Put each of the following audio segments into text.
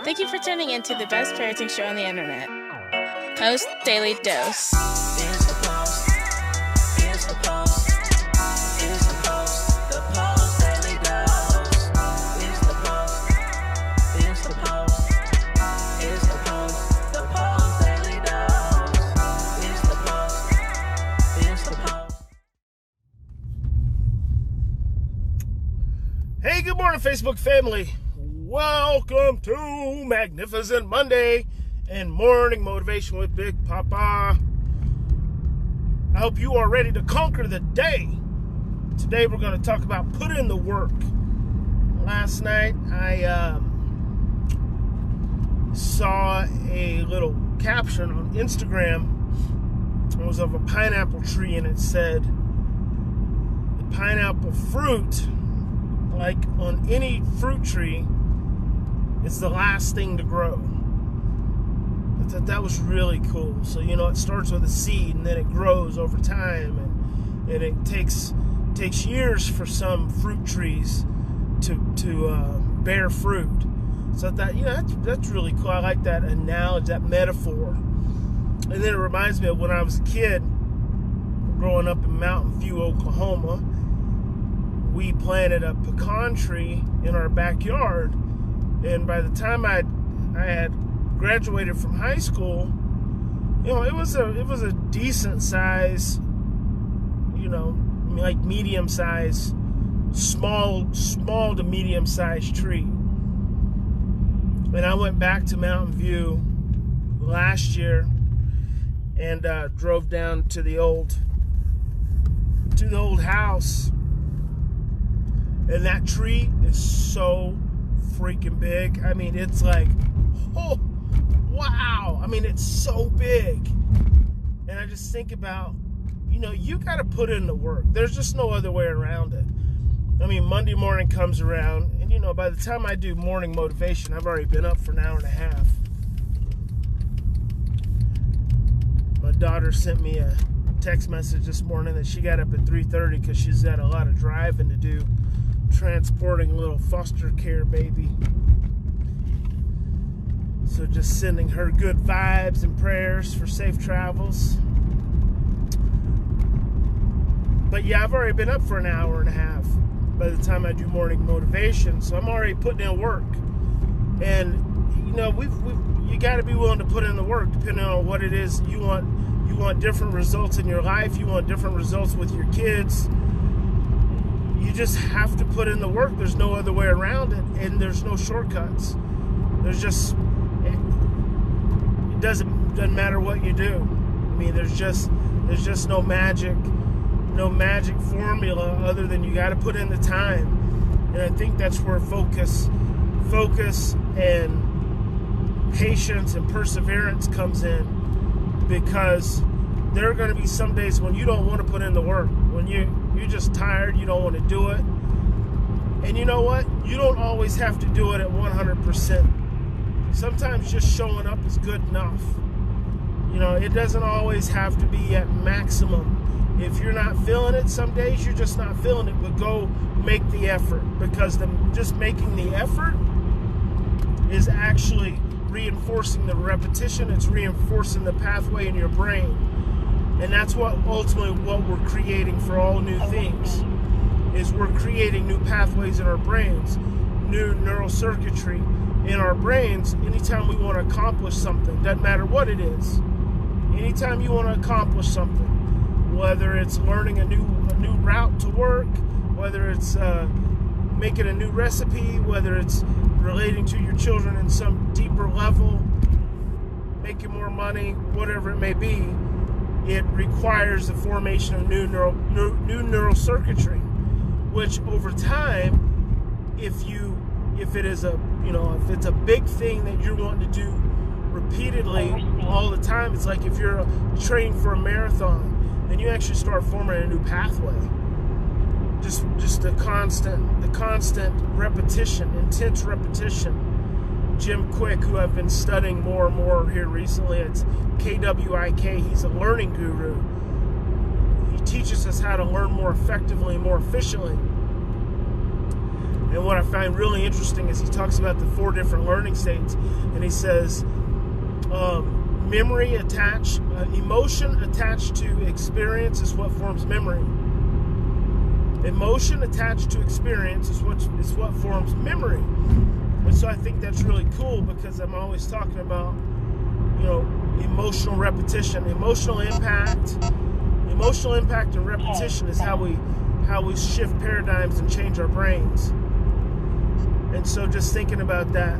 Thank you for tuning in to the best parenting show on the internet, Post Daily Dose. It's the Post. It's the Post. It's the Post. The Post Daily Dose. It's the Post. It's the Post. It's the Post. The Post Daily Dose. It's the Post. It's the Post. Hey, good morning, Facebook family. Welcome to Magnificent Monday and Morning Motivation with Big Papa. I hope you are ready to conquer the day. Today we're going to talk about put in the work. Last night I saw a little caption on Instagram. It was of a pineapple tree and it said, the pineapple fruit, like on any fruit tree, it's the last thing to grow. I thought that was really cool. So, it starts with a seed and then it grows over time, and it takes years for some fruit trees to bear fruit. So I thought, that's really cool. I like that analogy, that metaphor. And then it reminds me of when I was a kid, growing up in Mountain View, Oklahoma. We planted a pecan tree in our backyard. And by the time I had graduated from high school, it was a decent size, like medium size, small to medium sized tree. And I went back to Mountain View last year and drove down to the old house. And that tree is so freaking big. I mean, it's like, oh, wow. I mean, it's so big. And I just think about, you got to put in the work. There's just no other way around it. I mean, Monday morning comes around, and, by the time I do morning motivation, I've already been up for an hour and a half. My daughter sent me a text message this morning that she got up at 3:30 because she's got a lot of driving to do, transporting a little foster care baby. So just sending her good vibes and prayers for safe travels. But yeah, I've already been up for an hour and a half by the time I do morning motivation, so I'm already putting in work. And you got to be willing to put in the work depending on what it is you want. You want different results in your life. You want different results with your kids. You just have to put in the work. There's no other way around it, and there's no shortcuts. It doesn't matter what you do. I mean, there's just no magic formula other than you got to put in the time. And I think that's where focus and patience and perseverance comes in, because there are going to be some days when you don't want to put in the work, when you're just tired, you don't want to do it. And you know what? You don't always have to do it at 100%. Sometimes just showing up is good enough. It doesn't always have to be at maximum. If you're not feeling it, some days you're just not feeling it, but go make the effort, because just making the effort is actually reinforcing the repetition. It's reinforcing the pathway in your brain. And that's what we're creating for all new things, is we're creating new pathways in our brains, new neural circuitry in our brains. Anytime we want to accomplish something, doesn't matter what it is. Anytime you want to accomplish something, whether it's learning a new route to work, whether it's making a new recipe, whether it's relating to your children in some deeper level, making more money, whatever it may be, it requires the formation of new neural circuitry, which over time, if it's a big thing that you're wanting to do repeatedly all the time, it's like if you're training for a marathon, then you actually start forming a new pathway. Just the constant repetition, intense repetition. Jim Quick, who I've been studying more and more here recently, it's KWIK. He's a learning guru. He teaches us how to learn more effectively, more efficiently. And what I find really interesting is he talks about the 4 different learning states, and he says memory attached, emotion attached to experience is what forms memory. Emotion attached to experience is what forms memory. And so I think that's really cool, because I'm always talking about, emotional repetition, emotional impact and repetition is how we shift paradigms and change our brains. And so just thinking about that,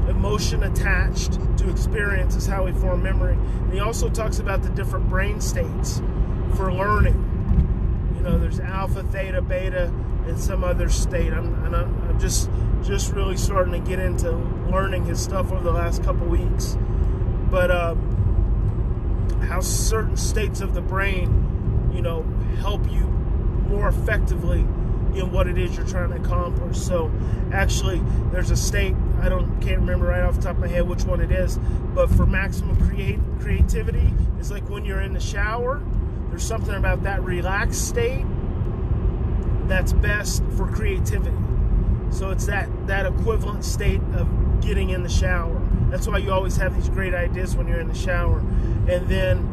emotion attached to experience is how we form memory. And he also talks about the different brain states for learning. There's alpha, theta, beta, and some other state. I'm just really starting to get into learning his stuff over the last couple weeks. But how certain states of the brain, help you more effectively in what it is you're trying to accomplish. So actually, there's a state, can't remember right off the top of my head which one it is, but for maximum creativity, it's like when you're in the shower. There's something about that relaxed state that's best for creativity. So it's that equivalent state of getting in the shower. That's why you always have these great ideas when you're in the shower. And then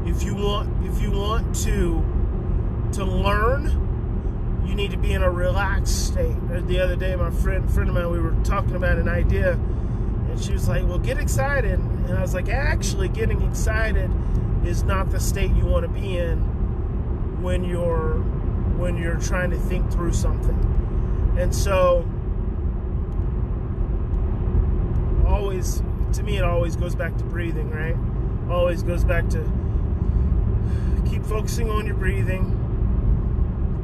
if you want to learn, you need to be in a relaxed state. The other day, my friend of mine, we were talking about an idea, and she was like, well, get excited. And I was like, actually, getting excited is not the state you want to be in when you're trying to think through something. And so to me, it always goes back to breathing, right? Always goes back to keep focusing on your breathing,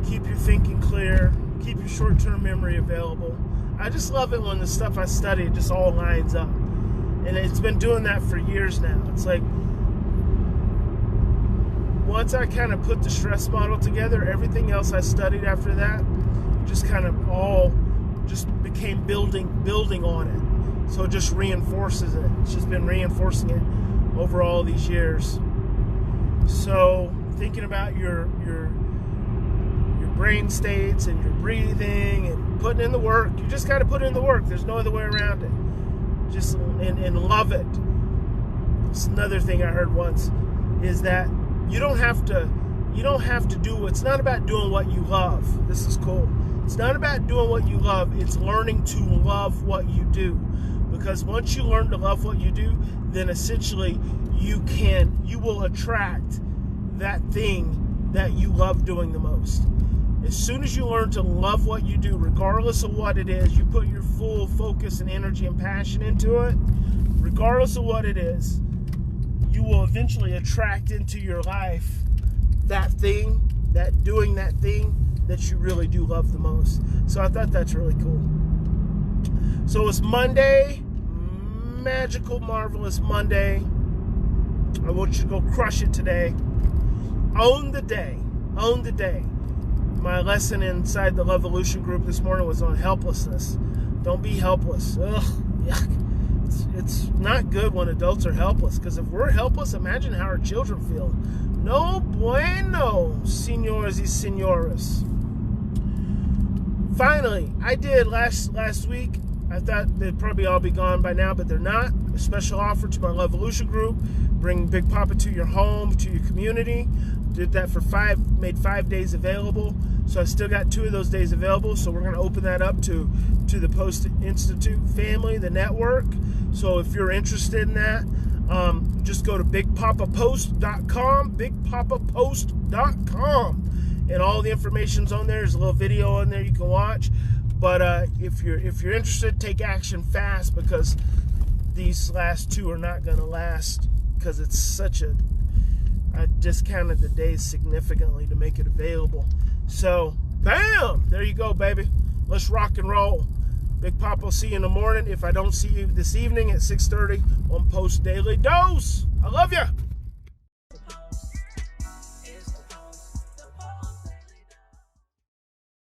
keep your thinking clear, keep your short-term memory available. I just love it when the stuff I study just all lines up. And it's been doing that for years now. It's like, once I kind of put the stress model together, everything else I studied after that just kind of all just became building on it. So it just reinforces it. It's just been reinforcing it over all these years. So thinking about your brain states and your breathing and putting in the work, you just got to put in the work. There's no other way around it. Just and love it. It's another thing I heard once is that you don't have to do, it's not about doing what you love. This is cool. It's not about doing what you love. It's learning to love what you do. Because once you learn to love what you do, then essentially you will attract that thing that you love doing the most. As soon as you learn to love what you do, regardless of what it is, you put your full focus and energy and passion into it, regardless of what it is, you will eventually attract into your life that thing, doing that thing that you really do love the most. So I thought that's really cool. So it's Monday, magical, marvelous Monday. I want you to go crush it today. Own the day. Own the day. My lesson inside the Lovevolution group this morning was on helplessness. Don't be helpless. Ugh, yuck. It's not good when adults are helpless, because if we're helpless, imagine how our children feel. No bueno, senores y señoras. Finally, I did last week. I thought they'd probably all be gone by now, but they're not. A special offer to my Lovevolution group. Bring Big Papa to your home, to your community. Did that for made 5 days available. So I still got 2 of those days available. So we're going to open that up to the Post+Institute family, the network. So if you're interested in that, just go to BigPapaPost.com, BigPapaPost.com. And all the information's on there. There's a little video on there you can watch. But if you're interested, take action fast, because these last 2 are not going to last, because it's such a... I discounted the days significantly to make it available. So, bam! There you go, baby. Let's rock and roll. Big Papa will see you in the morning. If I don't see you this evening at 6:30 on Post Daily Dose. I love you.